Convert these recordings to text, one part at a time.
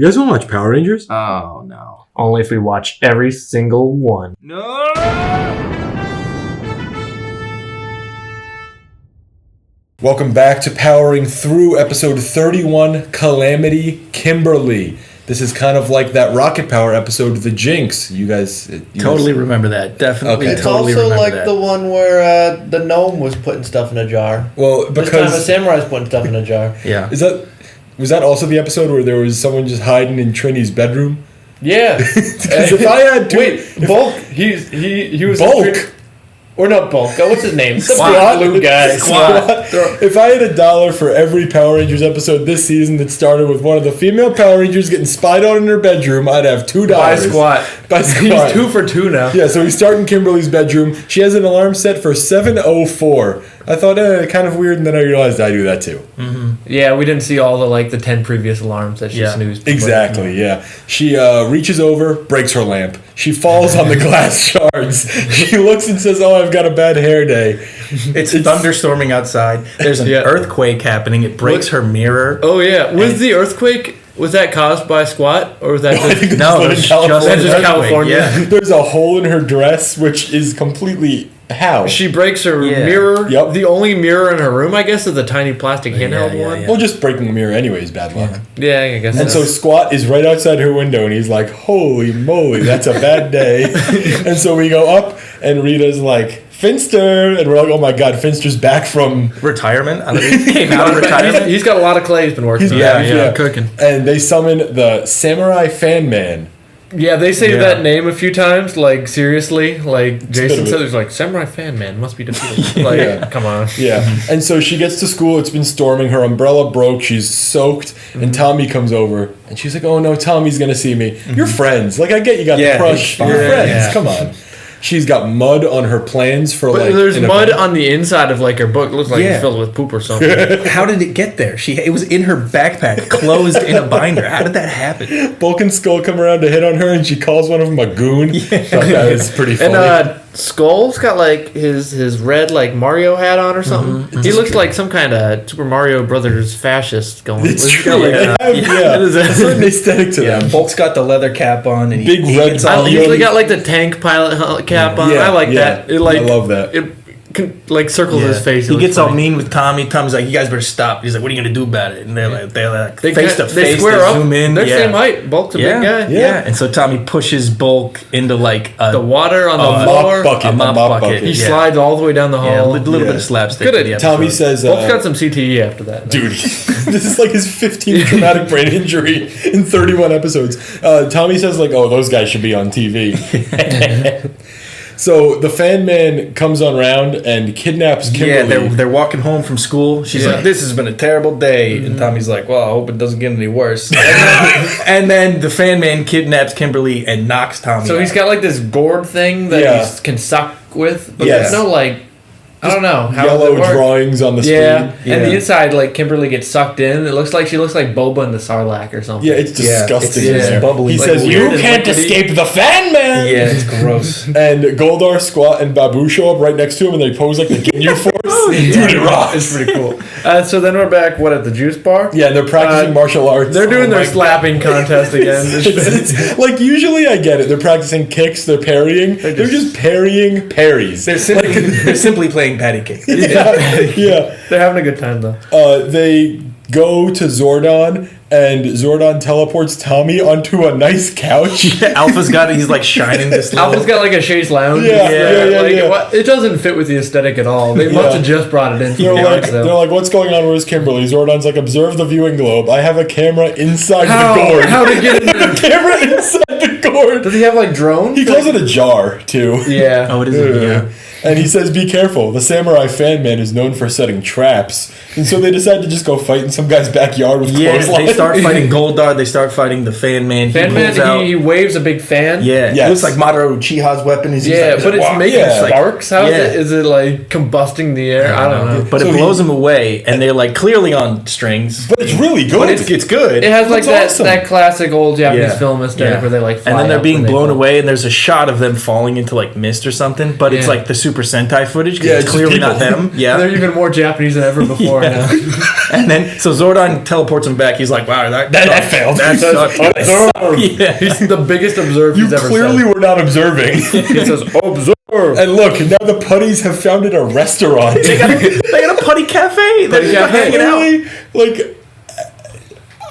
You guys want to watch Power Rangers? Oh, no. Only if we watch every single one. No! Welcome back to Powering Through episode 31, Calamity Kimberly. This is kind of like that Rocket Power episode, The Jinx. You guys totally remember that. Definitely. Okay. It's Totally also remember like that. the one where the gnome was putting stuff in a jar. Well, This time a because samurai's putting stuff in a jar. Yeah. was that also the episode where there was someone just hiding in Trini's bedroom? Yeah. Because if I had to, Bulk. He was Bulk. Or not Bulk. What's his name? Squatt. Blue guy. Squatt. If I had $1 for every Power Rangers episode this season that started with one of the female Power Rangers getting spied on in her bedroom, I'd have $2. By Squatt. By Squatt. He's 2 for 2 now. Yeah, so we start in Kimberly's bedroom. She has an alarm set for 7:04. I thought, kind of weird, and then I realized I do that too. Yeah, we didn't see all the 10 previous alarms that she snoozed. Exactly, yeah. She reaches over, breaks her lamp. She falls on the glass shards. She looks and says, "Oh, I've got a bad hair day." It's thunderstorming outside. There's an earthquake happening. It breaks her mirror. Oh, yeah. Was the earthquake... Was that caused by Squatt, or was that just... No, That's it's California. That's just an earthquake, California. Yeah. There's a hole in her dress, which is completely... How? She breaks her mirror. Yep. The only mirror in her room, I guess, is a tiny plastic handheld one. Well, just breaking the mirror anyway is bad luck. Yeah, I guess. And so Squatt is right outside her window, and he's like, "Holy moly, that's a bad day." And so we go up, and Rita's like, "Finster," and we're like, "Oh my God, Finster's back from Retirement? He came out of retirement? he's got a lot of clay he's been working on. Yeah. Cooking. And they summon the Samurai Fan Man. Yeah, they say that name a few times, like, seriously. Like, Jason said, there's like, Samurai Fan Man must be defeated. Like, come on. Yeah. And so she gets to school, it's been storming, her umbrella broke, she's soaked, and Tommy comes over, and she's like, "Oh no, Tommy's gonna see me." You're friends. Like, I get you got the crush. You're friends. Come on. She's got mud on her plans for But there's mud on the inside of, like, her book. It looks like it's filled with poop or something. How did it get there? It was in her backpack, closed in a binder. How did that happen? Bulk and Skull come around to hit on her, and she calls one of them a goon. Thought that was pretty funny. And Skull's got, like, his red, like, Mario hat on or something. He looks like some kind of Super Mario Brothers fascist going. It's true. There's a certain aesthetic to them. Bulk's got the leather cap on. And Big red gets belt. all He's got, like, the tank pilot cap on. I like that. It, like, I love that. It circles his face. He gets all mean with Tommy. Tommy's like, "You guys better stop." He's like, "What are you gonna do about it?" And they're like face to face. They square up. Zoom in. They're same height. Bulk's a big guy. Yeah. And so Tommy pushes Bulk into like the water on the floor. A mop bucket. He slides all the way down the hall. Yeah, a little bit of slapstick. Good. Tommy says, Bulk's got some CTE after that. Dude, this is like his 15th traumatic brain injury in 31 episodes. Tommy says, like, "Oh, those guys should be on TV." So the Fan Man comes on round and kidnaps Kimberly. Yeah, they're walking home from school. She's like, "This has been a terrible day," and Tommy's like, "Well, I hope it doesn't get any worse." And then the Fan Man kidnaps Kimberly and knocks Tommy. So he's got like this gourd thing that he can suck with, but there's no like. I don't know how yellow drawings on the screen. And the inside, like, Kimberly gets sucked in. She looks like Boba in the Sarlacc or something. Yeah, it's disgusting. It's bubbly. He like says, "You can't liquidy. escape the Fan Man." Yeah, it's gross. And Goldar, Squatt, and Babu show up right next to him, and they pose like the Ginyu Force. Dude, it rocks. It's pretty cool. So then we're back, at the juice bar? Yeah, and they're practicing martial arts. They're doing their slapping contest again. It's, like, usually I get it. They're practicing kicks, they're parrying. They're just parrying parries. They're simply playing patty cake. Yeah. They're having a good time, though. They go to Zordon, and Zordon teleports Tommy onto a nice couch. Alpha's got it. He's like shining this. Alpha's got like a chaise lounge. It doesn't fit with the aesthetic at all. They must have just brought it in. They're like, "What's going on? Where's Kimberly?" Zordon's like, "Observe the viewing globe. I have a camera inside the gourd." How to get in there? A camera inside the gourd. Does he have like drones? He calls it a jar, too. Yeah. Oh, it is. Yeah. And he says, "Be careful. The Samurai Fan Man is known for setting traps." And so they decide to just go fight in some guy's backyard with clothesline. They start fighting Goldar. They start fighting the Fan Man. He waves a big fan. Yeah. It looks like Mamoru Uchiha's weapon. But it's making sparks. How is it? Is it like combusting the air? I don't know. But it blows them away, and they're like clearly on strings. But it's really good. But it's good. It has like that classic old Japanese film aesthetic where they like fly and then they're up being when they blown fall. away, and there's a shot of them falling into like mist or something. But it's like the Super Sentai footage because Yeah, it's it's clearly people. not them. Yeah. They're even more Japanese than ever before now. And then, so Zordon teleports him back. He's like, wow, that failed. That sucked. Yeah. He's the biggest observer You he's ever clearly said. were not observing. He says, observe. And look, now the Putties have founded a restaurant. They got a Putty Cafe. They're hanging out. Really? Like,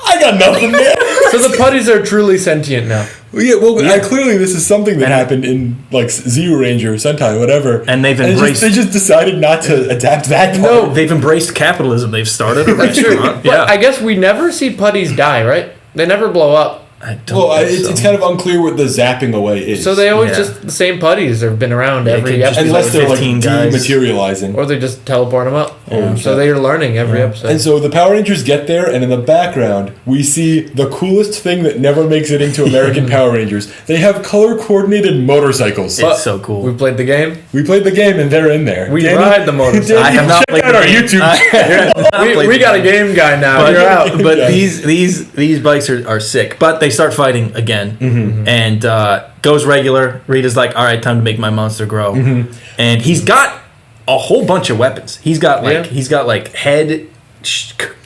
I got nothing there. So the putties are truly sentient now. Yeah, well, clearly this is something that happened in like Zero Ranger, Sentai, whatever. And they've embraced. They just decided not to adapt that. No, part. they've embraced capitalism. They've started a That's true. restaurant. But I guess we never see putties die, right? They never blow up. I don't think so. It's kind of unclear what the zapping away is. So they always just the same putties have been around every could just episode. be unless they're like 15 guys. dematerializing. Or they just teleport them up. Oh, So they're learning every episode. And so the Power Rangers get there, and in the background, we see the coolest thing that never makes it into American Power Rangers. They have color-coordinated motorcycles. It's so cool. We played the game. We played the game, and they're in there. We ride the motorcycle. I have not check played out the our game. YouTube channel. We got a game guy now. But, You're out. but Yeah. these bikes are sick. But they start fighting again, and goes regular. Rita's like, "All right, time to make my monster grow," and he's got a whole bunch of weapons. He's got like head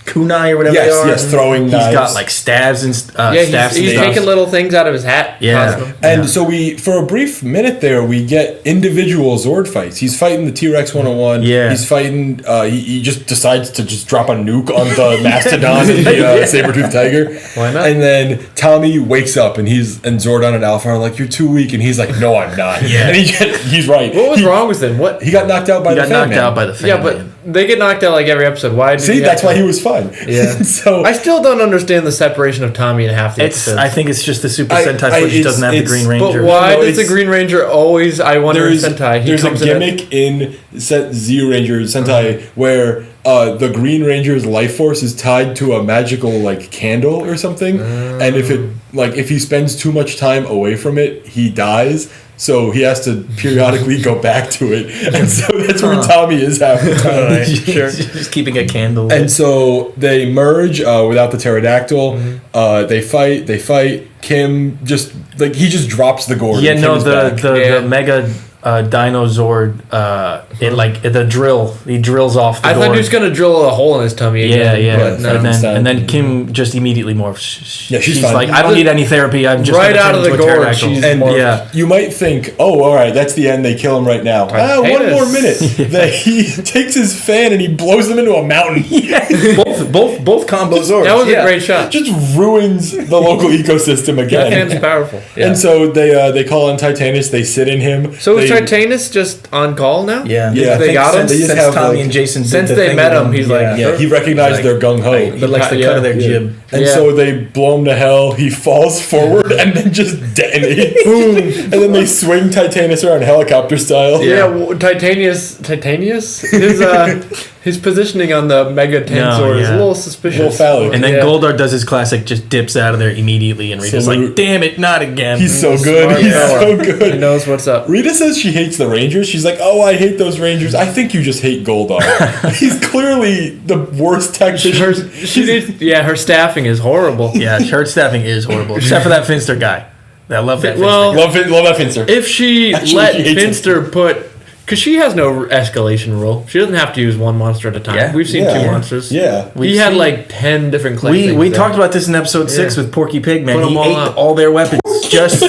kunai or whatever. Yes, they are. yes, throwing He's knives. got like stabs and staffs. He's and stuff. taking little things out of his hat. Yeah. tossing them. And so for a brief minute there, we get individual Zord fights. He's fighting the T-Rex 101. Yeah. He's fighting, he just decides to just drop a nuke on the Mastodon and the saber-toothed tiger. Why not? And then Tommy wakes up and Zordon and Alpha are like, "You're too weak." And he's like, "No, I'm not." Yeah. And he's right. What was wrong with him? What? He got knocked out by He the got Fan knocked Man. out by the fan. Yeah, but they get knocked out like every episode. Why? Did See, he that's have why to- he was fun. Yeah. So I still don't understand the separation of Tommy and half the episodes. I think it's just the Super I- Sentai I- footage it's- doesn't have the it's- Green but Ranger. Why No, does the it's- Green Ranger always? I wonder in Sentai. He There's a comes in gimmick in Zero Ranger Sentai where the Green Ranger's life force is tied to a magical like candle or something, and if he spends too much time away from it, he dies. So he has to periodically go back to it, and so that's where Tommy is half the time. Sure. Just keeping a candle. And so they merge without the pterodactyl. They fight. Kim he just drops the gourd. Yeah, and no, Kim's the back. Mega Dino Zord, the drill. He drills off the I gourd. thought he was gonna drill a hole in his tummy. Yeah, again, yeah. but no. And then Kim just immediately morphs. Yeah, she's she's fine. like, I don't need any therapy. I'm just Right gonna out turn of the into a gourd, pterodactyl." she's And morphed. yeah. you might think, oh, all right, that's the end. They kill him right now. One more minute. He takes his fan and he blows them into a mountain. both combo Zords. That was yeah. a great shot. Just ruins the local ecosystem That again. fan's powerful. And so they call on Titanus. They sit in him. So is They- Titanus just on call now? Yeah, Yeah. They got him? They just Since have, Tommy like- and Jason did Since the they thing met with him, he's like, Yeah, he recognized Like- their gung ho. But like the cut of their jib. And Yeah. so they blow him to hell. He falls forward and then just detonates. Boom! And then they swing Titanus around helicopter style. Yeah, Titanius, his positioning on the Mega Tensor is a little suspicious. Little phallic. And then Yeah. Goldar does his classic, just dips out of there immediately, and Rita's Salute. like, "Damn it, not again." He's so good. smart He's fella. so He good. knows what's up. Rita says she hates the Rangers. She's like, "Oh, I hate those Rangers." I think you just hate Goldar. He's clearly the worst tactician. Her staffing is horrible. Yeah, shirt staffing is horrible, except for that Finster guy. I love that. Well, Finster guy. Love that Finster. If she Actually, let she hates Finster because she has no escalation rule. She doesn't have to use one monster at a time. Yeah. We've seen Yeah. two monsters. Yeah. He had like 10 different claims. We talked about this in episode 6 with Porky Pig, man. Put 'em He all ate out. all their weapons. Just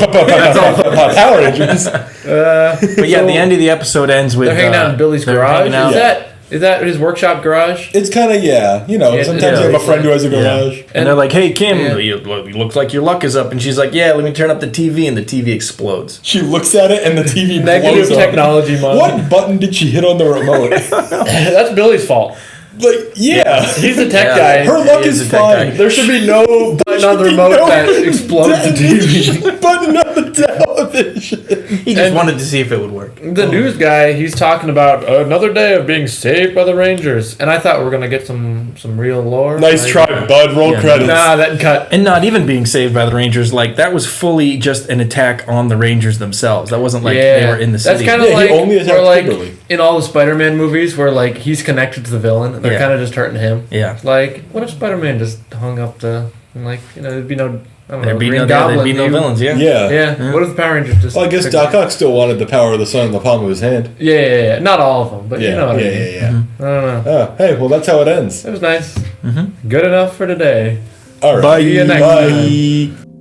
Power Rangers. But yeah, the end of the episode ends with They're hanging out in Billy's they're garage. hanging out. Is that his workshop garage? It's kind of Yeah, sometimes yeah, you have a it's friend who has a Yeah. garage. And they're like, "Hey, Kim, Yeah. you looks like your luck is up." And she's like, "Yeah, let me turn up the TV," and the TV explodes. She looks at it and the TV Negative blows up. technology moment. What button did she hit on the remote? That's Billy's fault. He's the tech Yeah. guy. Her luck He is is a tech fine. guy. There should be no button on the remote that explodes the TV. button on the television. He just wanted to see if it would work. The news guy, he's talking about another day of being saved by the Rangers, and I thought we were gonna get some real lore. Nice try, bud. Roll Yeah. credits. Nah, that cut. And not even being saved by the Rangers, like that was fully just an attack on the Rangers themselves. That wasn't like they were in the city. That's kind of Yeah, he like only attacked where, like Kimberly. in all the Spider-Man movies where like he's connected to the villain, and they're Yeah. kind of just hurting him. Yeah. Like, what if Spider-Man just hung up there'd be no I don't They're know, beating Green no Goblin, dude. villains. Yeah. Yeah. What if the Power Rangers just? Well, I guess Doc Ock still wanted the power of the sun in the palm of his hand. Yeah. Not all of them, but Yeah, you know what I mean. yeah. I don't know. Oh, hey, well, that's how it ends. It was nice. Good enough for today. All right. See you next time. Bye.